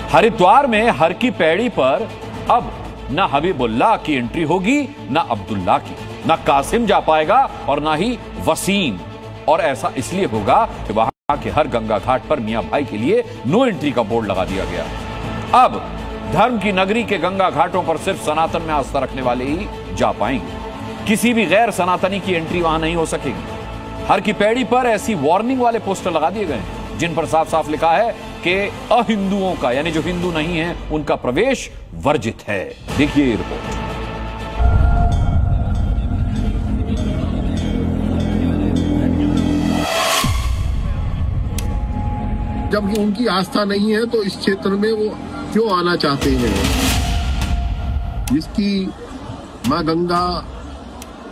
हरिद्वार में हर की पैड़ी पर अब न हबीबुल्लाह की एंट्री होगी, न अब्दुल्ला की, न कासिम जा पाएगा और ना ही वसीम। और ऐसा इसलिए होगा कि वहां के हर गंगा घाट पर मियां भाई के लिए नो एंट्री का बोर्ड लगा दिया गया। अब धर्म की नगरी के गंगा घाटों पर सिर्फ सनातन में आस्था रखने वाले ही जा पाएंगे। किसी भी गैर सनातनी की एंट्री वहां नहीं हो सकेगी। हर की पैड़ी पर ऐसी वार्निंग वाले पोस्टर लगा दिए गए हैं जिन पर साफ साफ लिखा है कि अहिंदुओं का, यानी जो हिंदू नहीं है, उनका प्रवेश वर्जित है। देखिए ये रिपोर्ट। जबकि उनकी आस्था नहीं है तो इस क्षेत्र में वो क्यों आना चाहते हैं? जिसकी मां गंगा,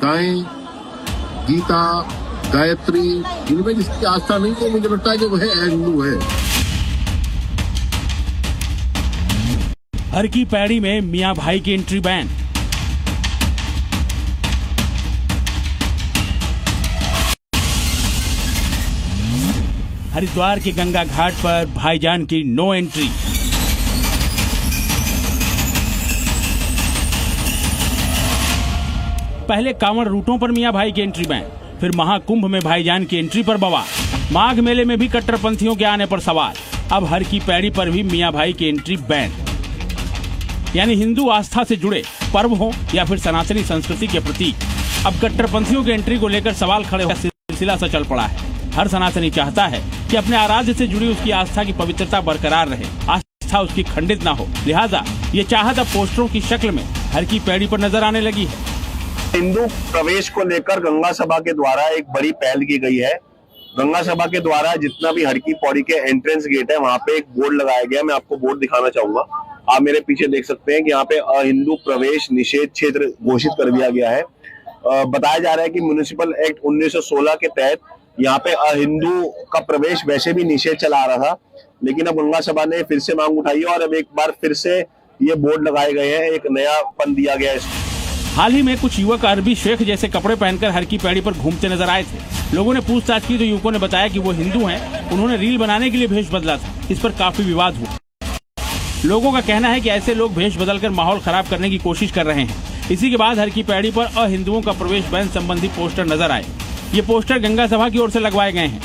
गायें, गीता, गायत्री, इनमें जिसकी आस्था नहीं तो मुझे लगता है कि वह हिंदू है। हर की पैड़ी में मियां भाई की एंट्री बैन। हरिद्वार के गंगा घाट पर भाईजान की नो एंट्री। पहले कांवड़ रूटों पर मियां भाई की एंट्री बैन, फिर महाकुंभ में भाईजान की एंट्री पर बवाल। माघ मेले में भी कट्टरपंथियों के आने पर सवाल। अब हर की पैड़ी पर भी मियां भाई की एंट्री बैन। यानी हिंदू आस्था से जुड़े पर्व हो या फिर सनातनी संस्कृति के प्रतीक, अब कट्टरपंथियों की एंट्री को लेकर सवाल खड़े होकर सिलसिला सा चल पड़ा है। हर सनातनी चाहता है कि अपने आराध्य से जुड़ी उसकी आस्था की पवित्रता बरकरार रहे, आस्था उसकी खंडित ना हो। लिहाजा ये चाहत अब पोस्टरों की शक्ल में हर की पैड़ी पर नजर आने लगी है। हिंदू प्रवेश को लेकर गंगा सभा के द्वारा एक बड़ी पहल की गई है। गंगा सभा के द्वारा जितना भी हर की पौड़ी के एंट्रेंस गेट है, वहां पे एक बोर्ड लगाया गया। मैं आपको बोर्ड दिखाना चाहूंगा। आप मेरे पीछे देख सकते हैं कि यहाँ पे अहिंदू प्रवेश निषेध क्षेत्र घोषित कर दिया गया है। बताया जा रहा है कि म्युनिसिपल एक्ट 1916 के तहत यहाँ पे अहिंदू का प्रवेश वैसे भी निषेध चला आ रहा था, लेकिन अब गंगा सभा ने फिर से मांग उठाई है और अब एक बार फिर से ये बोर्ड लगाए गए हैं, एक नयापन दिया गया है। हाल ही में कुछ युवक अरबी शेख जैसे कपड़े पहनकर हर की पैड़ी पर घूमते नजर आए थे। लोगों ने पूछताछ की तो युवकों ने बताया कि वो हिंदू हैं, उन्होंने रील बनाने के लिए भेष बदला था। इस पर काफी विवाद हुआ। लोगों का कहना है कि ऐसे लोग भेष बदलकर माहौल खराब करने की कोशिश कर रहे हैं। इसी के बाद हर की पैड़ी पर अहिंदुओं का प्रवेश बैन संबंधी पोस्टर नजर आए। ये पोस्टर गंगा सभा की ओर से लगवाए गए हैं।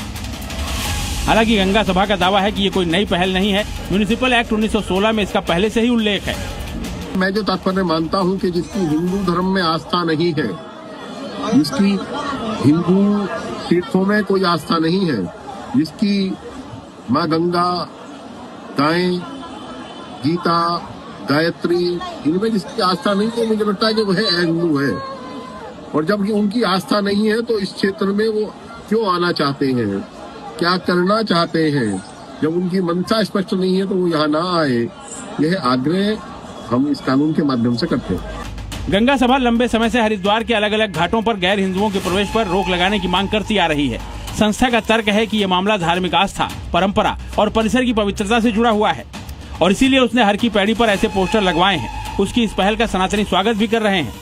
हालांकि गंगा सभा का दावा है कि ये कोई नई पहल नहीं है, म्युनिसिपल एक्ट 1916 में इसका पहले से ही उल्लेख है। मैं जो तात्पर्य मानता हूं कि जिसकी हिंदू धर्म में आस्था नहीं है, जिसकी हिंदू तीर्थों में कोई आस्था नहीं है, जिसकी मां गंगा, गायें, गीता, गायत्री, इनमें जिसकी आस्था नहीं तो मुझे लगता है कि वह हिंदू है। और जबकि उनकी आस्था नहीं है तो इस क्षेत्र में वो क्यों आना चाहते हैं, क्या करना चाहते हैं? जब उनकी मंशा स्पष्ट नहीं है तो वो यहाँ ना आए, यह आग्रह हम इस कानून के माध्यम से करते हैं। गंगा सभा लंबे समय से हरिद्वार के अलग अलग घाटों पर गैर हिंदुओं के प्रवेश पर रोक लगाने की मांग करती आ रही है। संस्था का तर्क है कि ये मामला धार्मिक आस्था, परंपरा और परिसर की पवित्रता से जुड़ा हुआ है और इसीलिए उसने हर की पैड़ी पर ऐसे पोस्टर लगवाए हैं। उसकी इस पहल का सनातनी स्वागत भी कर रहे हैं।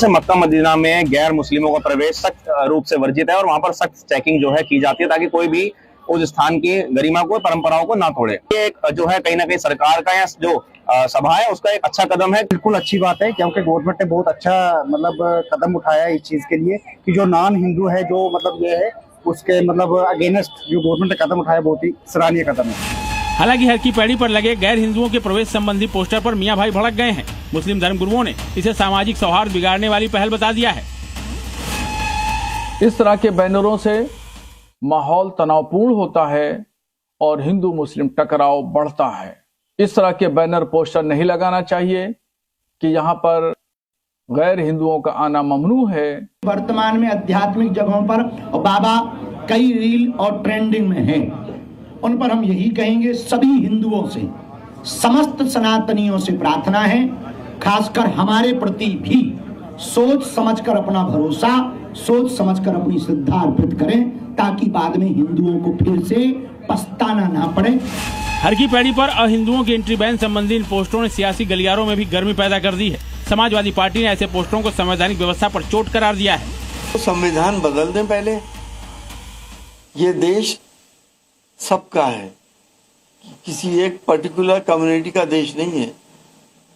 मक्का मदीना में गैर मुस्लिमों का प्रवेश सख्त रूप से वर्जित है और वहां पर सख्त चेकिंग जो है की जाती है ताकि कोई भी उस स्थान की गरिमा को, परंपराओं को ना तोड़े। ये एक जो है कहीं ना कहीं सरकार का या जो सभा है उसका एक अच्छा कदम है। बिल्कुल अच्छी बात है क्योंकि गवर्नमेंट ने बहुत अच्छा कदम उठाया है इस चीज के लिए कि जो नॉन हिंदू है, जो ये है उसके अगेंस्ट जो गवर्नमेंट ने कदम उठाया, बहुत ही सराहनीय कदम है। हालांकि हर की पैड़ी पर लगे गैर हिंदुओं के प्रवेश संबंधी पोस्टर पर मियां भाई भड़क गए हैं। मुस्लिम धर्मगुरुओं ने इसे सामाजिक सौहार्द बिगाड़ने वाली पहल बता दिया है। इस तरह के बैनरों से माहौल तनावपूर्ण होता है और हिंदू मुस्लिम टकराव बढ़ता है। इस तरह के बैनर पोस्टर नहीं लगाना चाहिए कि यहाँ पर गैर हिंदुओं का आना ममनू है। वर्तमान में आध्यात्मिक जगहों पर बाबा कई रील और ट्रेंडिंग में हैं। उन पर हम यही कहेंगे, सभी हिंदुओं से, समस्त सनातनियों से प्रार्थना है, खासकर हमारे प्रति भी सोच समझकर अपना भरोसा, सोच समझकर अपनी श्रद्धा अर्पित करें ताकि बाद में हिंदुओं को फिर से पछताना ना पड़े। हर की पैड़ी पर अहिंदुओं की एंट्री बैन संबंधी इन पोस्टरों ने सियासी गलियारों में भी गर्मी पैदा कर दी है। समाजवादी पार्टी ने ऐसे पोस्टरों को संवैधानिक व्यवस्था पर चोट करार दिया है। तो संविधान बदल दें पहले। ये देश सबका है, किसी एक पर्टिकुलर कम्युनिटी का देश नहीं है।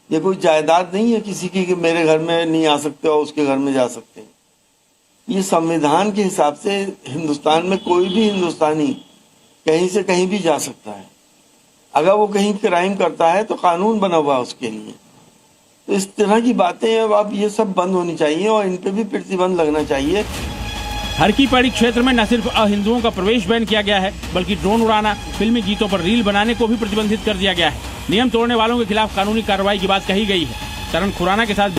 ये कोई जायदाद नहीं है किसी की कि मेरे घर में नहीं आ सकते और उसके घर में जा सकते हैं। ये संविधान के हिसाब से हिंदुस्तान में कोई भी हिंदुस्तानी कहीं से कहीं भी जा सकता है। अगर वो कहीं क्राइम करता है तो कानून बना हुआ है उसके लिए। तो इस तरह की बातें अब ये सब बंद होनी चाहिए और इन पे भी प्रतिबंध लगना चाहिए। हरकी पैड़ी क्षेत्र में न सिर्फ अहिंदुओं का प्रवेश बैन किया गया है, बल्कि ड्रोन उड़ाना, फिल्मी गीतों पर रील बनाने को भी प्रतिबंधित कर दिया गया है। नियम तोड़ने वालों के खिलाफ कानूनी कार्रवाई की बात कही गई है। करण खुराना के साथ